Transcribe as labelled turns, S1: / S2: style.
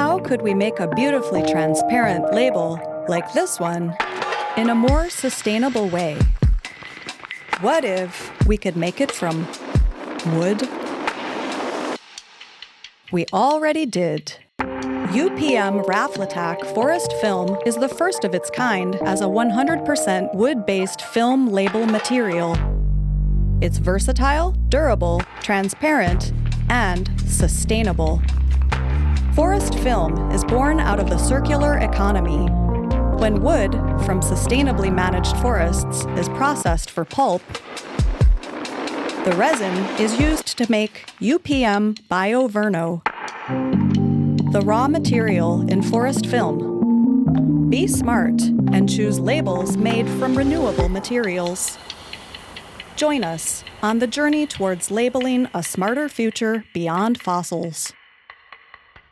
S1: how could we make a beautifully transparent label, like this one, in a more sustainable way? What if we could make it from wood? We already did. UPM Raflatac Forest Film is the first of its kind as a 100% wood-based film label material. It's versatile, durable, transparent, and sustainable. Forest film is born out of the circular economy. When wood from sustainably managed forests is processed for pulp, the resin is used to make UPM Bioverno, the raw material in forest film. Be smart and choose labels made from renewable materials. Join us on the journey towards labeling a smarter future beyond fossils.